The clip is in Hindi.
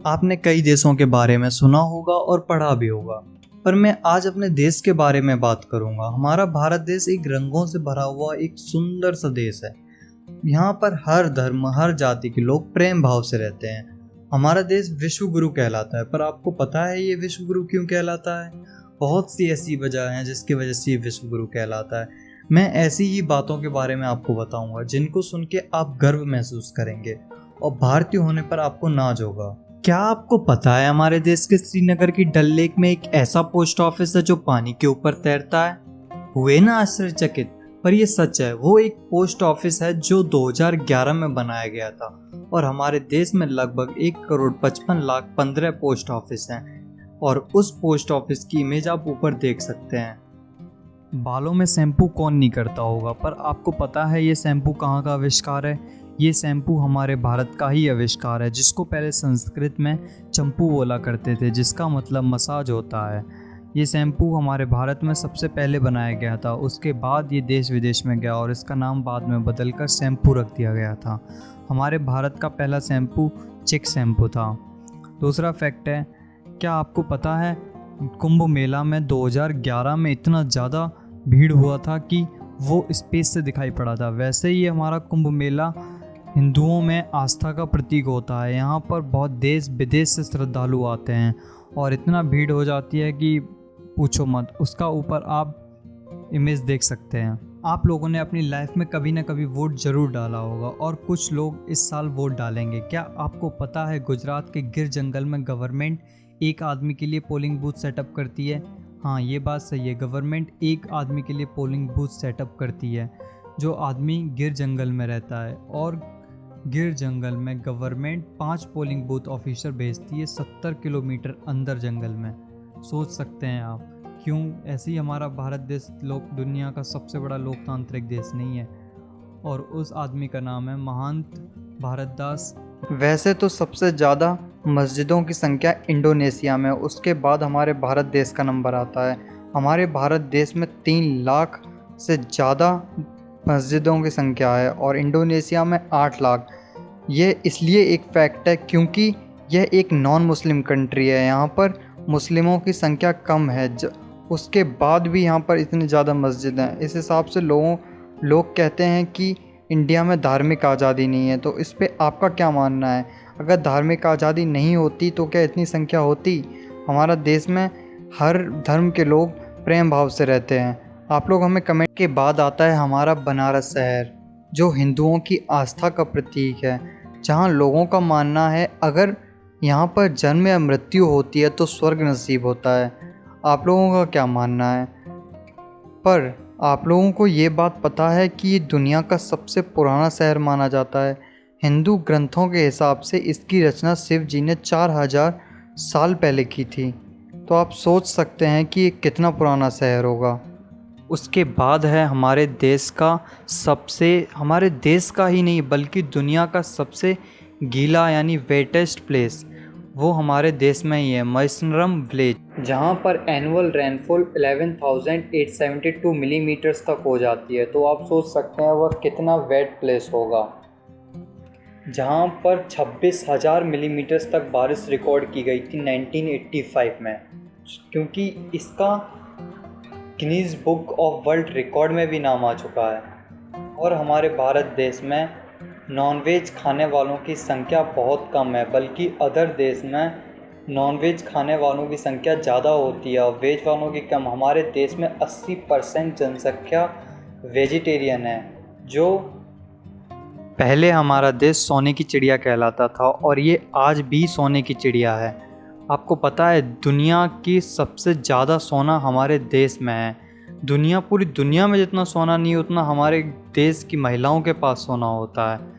आपने कई देशों के बारे में सुना होगा और पढ़ा भी होगा, पर मैं आज अपने देश के बारे में बात करूंगा। हमारा भारत देश एक रंगों से भरा हुआ एक सुंदर सा देश है। यहाँ पर हर धर्म, हर जाति के लोग प्रेम भाव से रहते हैं। हमारा देश विश्व गुरु कहलाता है, पर आपको पता है ये विश्व गुरु क्यों कहलाता है? बहुत सी ऐसी वजह हैं जिसकी वजह से ये विश्व गुरु कहलाता है। मैं ऐसी ही बातों के बारे में आपको बताऊंगा जिनको सुन के आप गर्व महसूस करेंगे और भारतीय होने पर आपको नाज होगा। क्या आपको पता है हमारे देश के श्रीनगर की डल लेक में एक ऐसा पोस्ट ऑफिस है जो पानी के ऊपर तैरता है? हुए ना आश्चर्यचकित, पर यह सच है। वो एक पोस्ट ऑफिस है जो 2011 में बनाया गया था और हमारे देश में लगभग 1,55,15 पोस्ट ऑफिस हैं और उस पोस्ट ऑफिस की इमेज आप ऊपर देख सकते हैं। बालों में शैम्पू कौन नहीं करता होगा, पर आपको पता है ये शैम्पू कहाँ का आविष्कार है? ये शैम्पू हमारे भारत का ही आविष्कार है, जिसको पहले संस्कृत में चंपू बोला करते थे, जिसका मतलब मसाज होता है। ये शैम्पू हमारे भारत में सबसे पहले बनाया गया था। उसके बाद ये देश विदेश में गया और इसका नाम बाद में बदलकर शैम्पू रख दिया गया था। हमारे भारत का पहला शैम्पू चिक शैम्पू था। दूसरा फैक्ट है, क्या आपको पता है कुंभ मेला में 2011 में इतना ज़्यादा भीड़ हुआ था कि वो स्पेस से दिखाई पड़ा था। वैसे ही हमारा कुंभ मेला हिंदुओं में आस्था का प्रतीक होता है। यहाँ पर बहुत देश विदेश से श्रद्धालु आते हैं और इतना भीड़ हो जाती है कि पूछो मत। उसका ऊपर आप इमेज देख सकते हैं। आप लोगों ने अपनी लाइफ में कभी ना कभी वोट ज़रूर डाला होगा और कुछ लोग इस साल वोट डालेंगे। क्या आपको पता है गुजरात के गिर जंगल में गवर्नमेंट एक आदमी के लिए पोलिंग बूथ सेटअप करती है? हाँ, ये बात सही है। गवर्नमेंट एक आदमी के लिए पोलिंग बूथ सेटअप करती है जो आदमी गिर जंगल में रहता है, और गिर जंगल में गवर्नमेंट 5 पोलिंग बूथ ऑफिसर भेजती है 70 किलोमीटर अंदर जंगल में। सोच सकते हैं आप क्यों ऐसे ही हमारा भारत देश दुनिया का सबसे बड़ा लोकतांत्रिक देश नहीं है, और उस आदमी का नाम है महंत भारत दास। वैसे तो सबसे ज़्यादा मस्जिदों की संख्या इंडोनेशिया में, उसके बाद हमारे भारत देश का नंबर आता है। हमारे भारत देश में 3 लाख से ज़्यादा मस्जिदों की संख्या है और इंडोनेशिया में 8 लाख। ये इसलिए एक फैक्ट है क्योंकि यह एक नॉन मुस्लिम कंट्री है। यहाँ पर मुस्लिमों की संख्या कम है, उसके बाद भी यहाँ पर इतनी ज़्यादा मस्जिद हैं। इस हिसाब से लोग कहते हैं कि इंडिया में धार्मिक आज़ादी नहीं है। तो इस पे आपका क्या मानना है? अगर धार्मिक आज़ादी नहीं होती तो क्या इतनी संख्या होती? हमारा देश में हर धर्म के लोग प्रेम भाव से रहते हैं। आप लोग हमें कमेंट के बाद आता है हमारा बनारस शहर, जो हिंदुओं की आस्था का प्रतीक है, जहां लोगों का मानना है अगर यहां पर जन्म या मृत्यु होती है तो स्वर्ग नसीब होता है। आप लोगों का क्या मानना है? पर आप लोगों को ये बात पता है कि ये दुनिया का सबसे पुराना शहर माना जाता है। हिंदू ग्रंथों के हिसाब से इसकी रचना शिव जी ने 4000 साल पहले की थी। तो आप सोच सकते हैं कि ये कितना पुराना शहर होगा। उसके बाद है हमारे देश का ही नहीं बल्कि दुनिया का सबसे गीला यानी वेटेस्ट प्लेस, वो हमारे देश में ही है, मैसूरम विलेज, जहाँ पर एनुअल रेनफॉल 11,872 मिलीमीटर्स तक हो जाती है। तो आप सोच सकते हैं वह कितना वेट प्लेस होगा, जहाँ पर 26,000 मिलीमीटर्स तक बारिश रिकॉर्ड की गई थी 1985 में, क्योंकि इसका Guinness book of world record में भी नाम आ चुका है। और हमारे भारत देश में नॉनवेज खाने वालों की संख्या बहुत कम है, बल्कि अदर देश में नॉनवेज खाने वालों की संख्या ज़्यादा होती है और वेज वालों की कम। हमारे देश में 80% जनसंख्या वेजिटेरियन है। जो पहले हमारा देश सोने की चिड़िया कहलाता था और ये आज भी सोने की चिड़िया है। आपको पता है दुनिया की सबसे ज़्यादा सोना हमारे देश में है। पूरी दुनिया में जितना सोना नहीं उतना हमारे देश की महिलाओं के पास सोना होता है।